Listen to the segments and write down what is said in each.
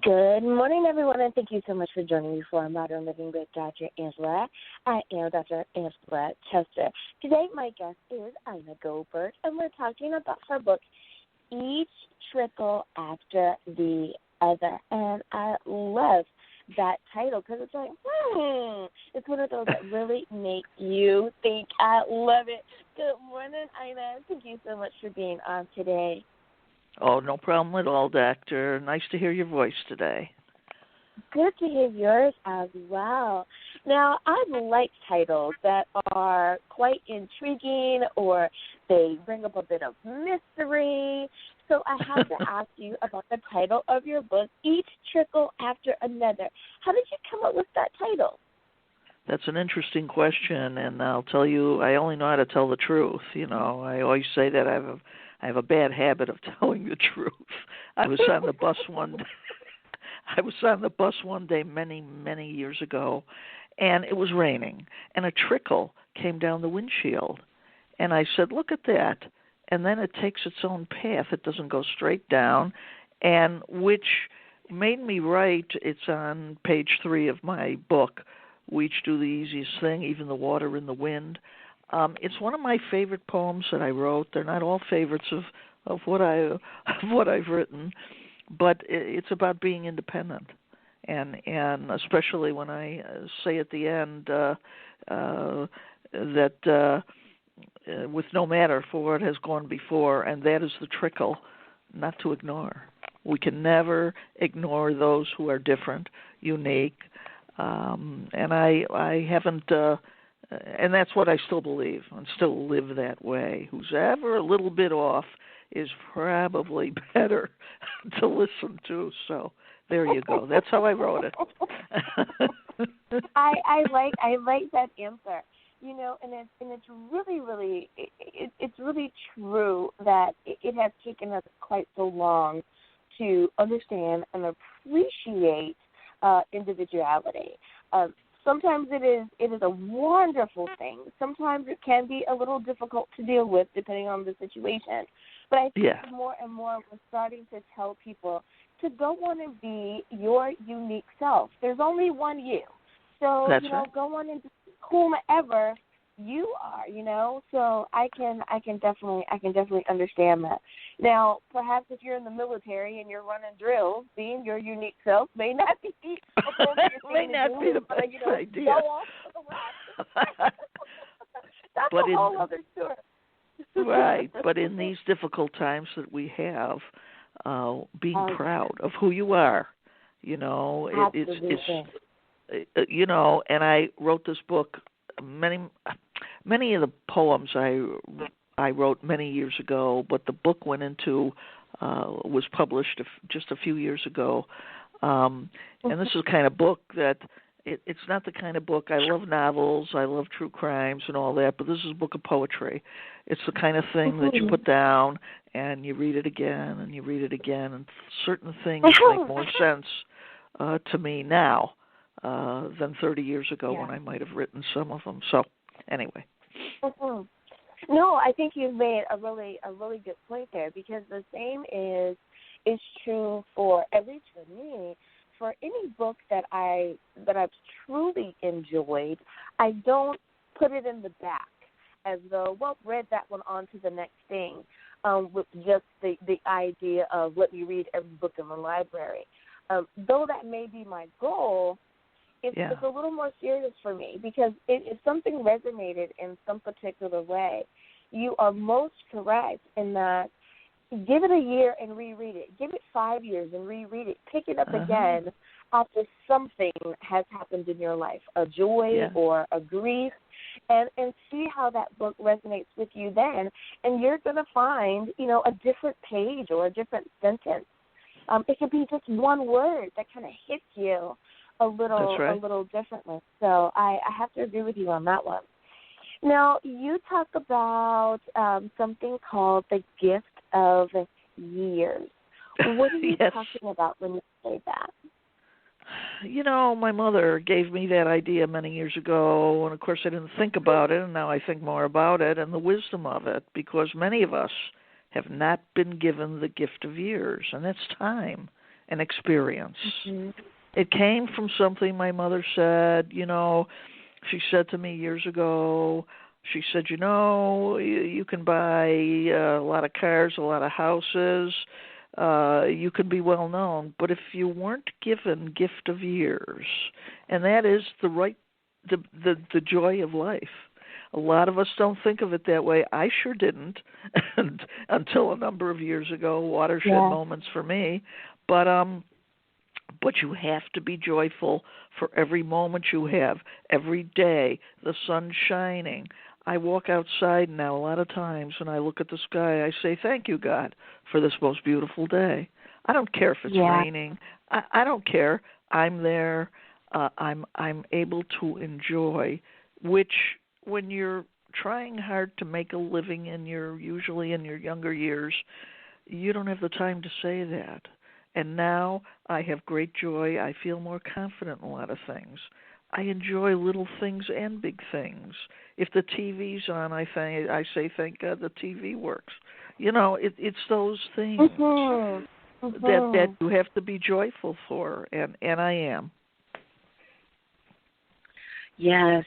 Good morning, everyone, and thank you so much for joining me for Modern Living with Dr. Angela. I am Dr. Angela Chester. Today, my guest is Ina Goldberg, and we're talking about her book, Each Trickle After the Other. And I love that title because it's like, it's one of those that really make you think. I love it. Good morning, Ina. Thank you so much for being on today. Oh, no problem at all, Doctor. Nice to hear your voice today. Good to hear yours as well. Now, I like titles that are quite intriguing or they bring up a bit of mystery. So I have to ask you about the title of your book, Each Trickle After Another. How did you come up with that title? That's an interesting question, and I'll tell you, I only know how to tell the truth. You know, I always say that I have a bad habit of telling the truth. I was on the bus one day many years ago, and it was raining, and a trickle came down the windshield. And I said, look at that. And then it takes its own path. It doesn't go straight down, and which made me write, it's on page 3 of my book, We Each Do the Easiest Thing, Even the Water in the Wind. It's one of my favorite poems that I wrote. They're not all favorites of what I've written, but it's about being independent, and especially when I say at the end that with no matter for what has gone before, and that is the trickle, not to ignore. We can never ignore those who are different, unique, and I haven't. And that's what I still believe and still live that way. Who's ever a little bit off is probably better to listen to. So there you go. That's how I wrote it. I like that answer. You know, and it's really true that it has taken us quite so long to understand and appreciate individuality. Sometimes it is a wonderful thing. Sometimes it can be a little difficult to deal with depending on the situation. But I think more and more we're starting to tell people to go on and be your unique self. There's only one you. So, That's right. Go on and be whomever you are, So I can definitely understand that. Now, perhaps if you're in the military and you're running drills, being your unique self may not be the best idea. Go off to the left. That's a whole other story. Right, but in these difficult times that we have, being proud of who you are, it's and I wrote this book. Many of the poems I wrote many years ago, but the book was published just a few years ago. And this is the kind of book that it's not the kind of book. I love novels, I love true crimes and all that, but this is a book of poetry. It's the kind of thing that you put down and you read it again and you read it again, and certain things make more sense to me now than 30 years ago when I might have written some of them. So anyway. No, I think you've made a really good point there, because the same is true for, at least for me, for any book that I've truly enjoyed. I don't put it in the back as though, read that one on to the next thing, with just the idea of let me read every book in the library. Though that may be my goal, it's a little more serious for me, because if something resonated in some particular way, you are most correct in that give it a year and reread it. Give it 5 years and reread it. Pick it up again after something has happened in your life, a joy or a grief, and see how that book resonates with you then. And you're going to find, a different page or a different sentence. It could be just one word that kind of hits you a little differently. So I have to agree with you on that one. Now, you talk about something called the gift of years. What are you talking about when you say that? My mother gave me that idea many years ago, and of course I didn't think about it, and now I think more about it and the wisdom of it, because many of us have not been given the gift of years, and that's time. an experience. Mm-hmm. It came from something my mother said. She said to me years ago, she said, you can buy a lot of cars, a lot of houses, you can be well known, but if you weren't given gift of years, and that is the joy of life. A lot of us don't think of it that way. I sure didn't until a number of years ago, watershed moments for me. But you have to be joyful for every moment you have, every day, the sun shining. I walk outside now a lot of times and I look at the sky. I say, thank you, God, for this most beautiful day. I don't care if it's raining. I don't care. I'm there. I'm able to enjoy, which when you're trying hard to make a living usually in your younger years, you don't have the time to say that. And now I have great joy. I feel more confident in a lot of things. I enjoy little things and big things. If the TV's on, I say, thank God the TV works. It's those things that you have to be joyful for, and I am. Yes.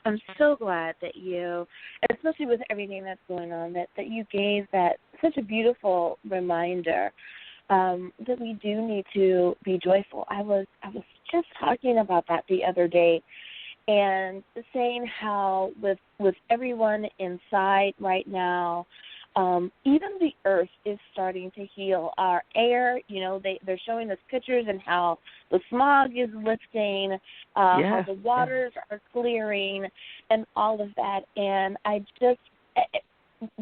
I'm so glad that you, especially with everything that's going on, that you gave that such a beautiful reminder that we do need to be joyful. I was just talking about that the other day, and saying how with everyone inside right now, even the earth is starting to heal. Our air, they're showing us pictures and how the smog is lifting, how the waters are clearing, and all of that. And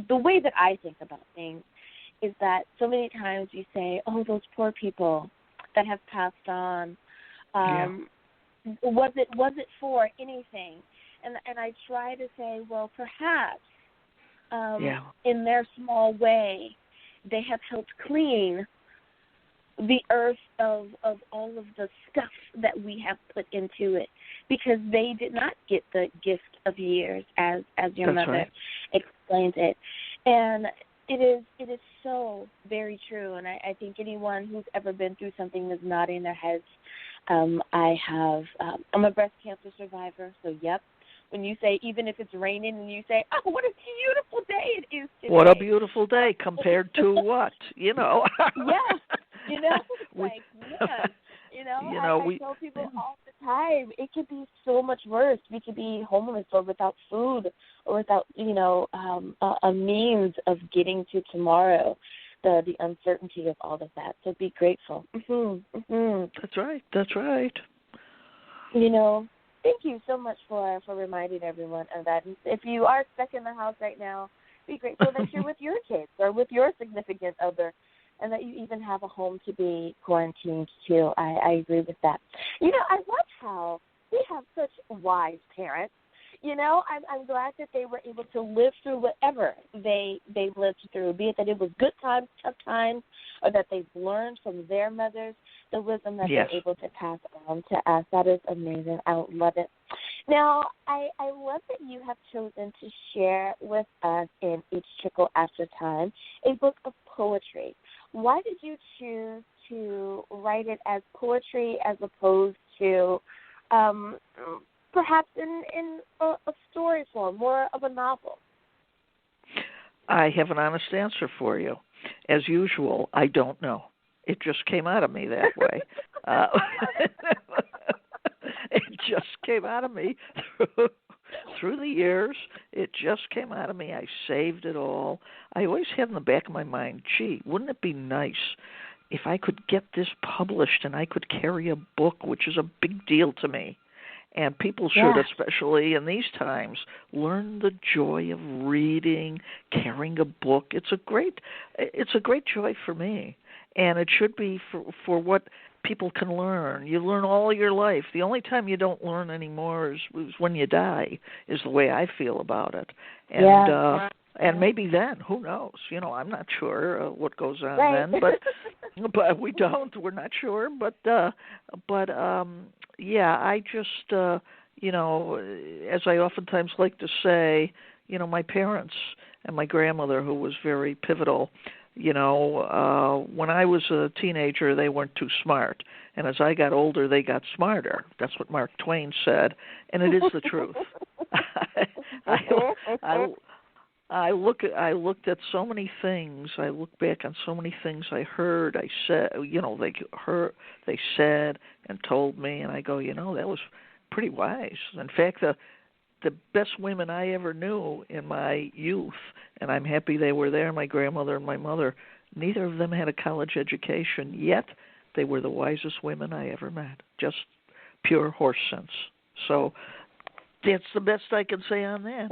the way that I think about things is that so many times you say, oh, those poor people that have passed on, was it for anything? And I try to say, well, perhaps in their small way, they have helped clean the earth of all of the stuff that we have put into it, because they did not get the gift of years, as your mother explained it. And it is so very true, and I think anyone who's ever been through something is nodding their heads. I'm a breast cancer survivor, so yep. When you say, even if it's raining, and you say, oh, what a beautiful day it is today. What a beautiful day compared to what, Yes, it's like, man, I tell people all the time, it could be so much worse. We could be homeless or without food or without, a means of getting to tomorrow, the uncertainty of all of that. So be grateful. That's right. Thank you so much for reminding everyone of that. And if you are stuck in the house right now, be grateful that you're with your kids or with your significant other, and that you even have a home to be quarantined to. I agree with that. I love how we have such wise parents. I'm glad that they were able to live through whatever they lived through, be it that it was good times, tough times, or that they've learned from their mothers, the wisdom that they're able to pass on to us. That is amazing. I love it. Now, I love that you have chosen to share with us in each Trickle After Time a book of poetry. Why did you choose to write it as poetry as opposed to perhaps in a story form, more of a novel? I have an honest answer for you. As usual, I don't know. It just came out of me that way. It just came out of me through the years. It just came out of me. I saved it all. I always had in the back of my mind, gee, wouldn't it be nice if I could get this published and I could carry a book, which is a big deal to me. And people should, especially in these times, learn the joy of reading, carrying a book. It's a great joy for me, and it should be for what people can learn. You learn all your life. The only time you don't learn anymore is when you die. Is the way I feel about it. And and maybe then, who knows? I'm not sure what goes on then, but we don't. We're not sure, but I just, as I oftentimes like to say, my parents and my grandmother, who was very pivotal, When I was a teenager, they weren't too smart. And as I got older, they got smarter. That's what Mark Twain said, and it is the truth. I looked at so many things. I look back on so many things I heard. I said, they said and told me, and I go, that was pretty wise. In fact, the best women I ever knew in my youth, and I'm happy they were there, my grandmother and my mother, neither of them had a college education, yet they were the wisest women I ever met. Just pure horse sense. So that's the best I can say on that.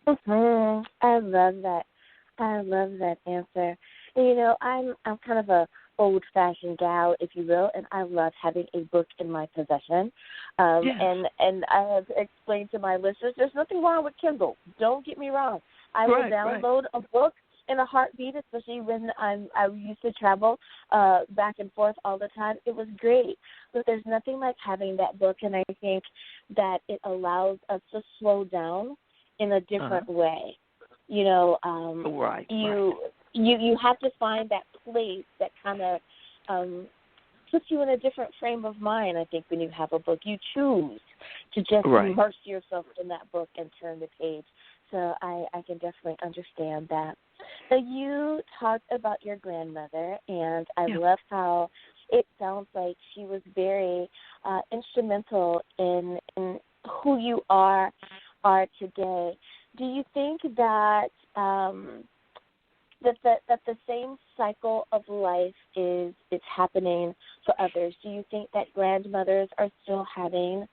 I love that. I love that answer. I'm kind of a old-fashioned gal, if you will, and I love having a book in my possession. Yes. And I have explained to my listeners, there's nothing wrong with Kindle. Don't get me wrong. I will download a book in a heartbeat, especially when I used to travel back and forth all the time. It was great, but there's nothing like having that book, and I think that it allows us to slow down in a different way. You have to find that place that kind of puts you in a different frame of mind, I think, when you have a book. You choose to just immerse yourself in that book and turn the page. So I can definitely understand that. So you talked about your grandmother, and I love how it sounds like she was very instrumental in who you are today. Do you think that that the same cycle of life is happening for others? Do you think that grandmothers are still having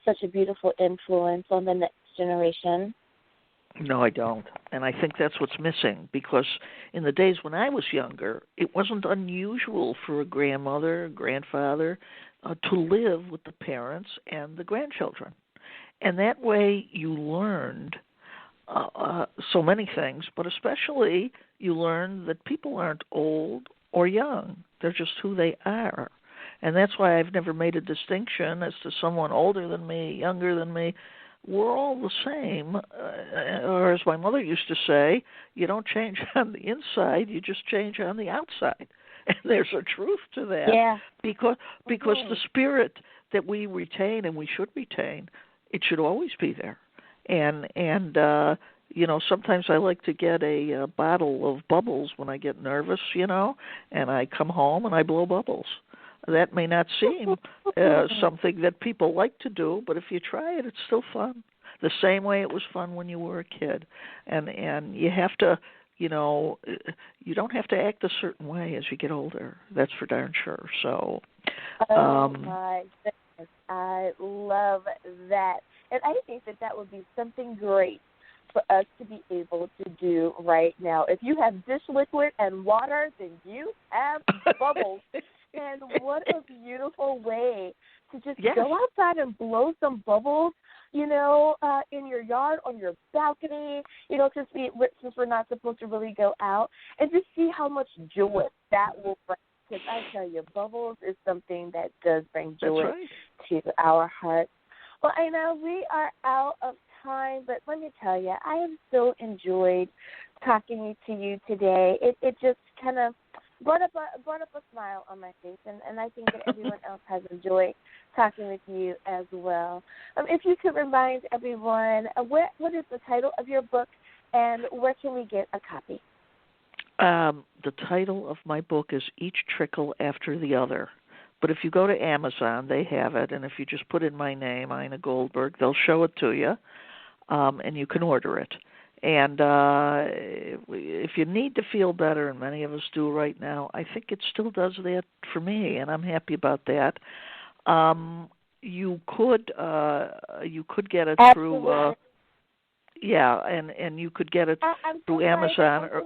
such a beautiful influence on the next generation? No, I don't. And I think that's what's missing, because in the days when I was younger, it wasn't unusual for a grandmother, grandfather to live with the parents and the grandchildren. And that way you learned so many things, but especially you learn that people aren't old or young. They're just who they are. And that's why I've never made a distinction as to someone older than me, younger than me. We're all the same. Or as my mother used to say, you don't change on the inside, you just change on the outside. And there's a truth to that. Because the spirit that we retain, and we should retain, it should always be there. And sometimes I like to get a bottle of bubbles when I get nervous, and I come home and I blow bubbles. That may not seem something that people like to do, but if you try it, it's still fun. The same way it was fun when you were a kid. And you have to, you don't have to act a certain way as you get older. That's for darn sure. So, my goodness, I love that. And I think that would be something great for us to be able to do right now. If you have dish liquid and water, then you have bubbles. And what a beautiful way to just go outside and blow some bubbles, in your yard, on your balcony, since we're not supposed to really go out, and just see how much joy that will bring. Because I tell you, bubbles is something that does bring joy to our hearts. Well, I know we are out of time, but let me tell you, I have so enjoyed talking to you today. It just kind of brought up a smile on my face, and I think that everyone else has enjoyed talking with you as well. If you could remind everyone, what is the title of your book, and where can we get a copy? The title of my book is Each Trickle After the Other. But if you go to Amazon, they have it, and if you just put in my name, Ina Goldberg, they'll show it to you, and you can order it. And if you need to feel better, and many of us do right now, I think it still does that for me, and I'm happy about that. You could get it through, and you could get it through Amazon. I'm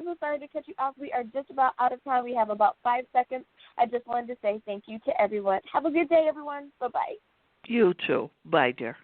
so sorry to cut you off. We are just about out of time. We have about 5 seconds. I just wanted to say thank you to everyone. Have a good day, everyone. Bye-bye. You too. Bye, dear.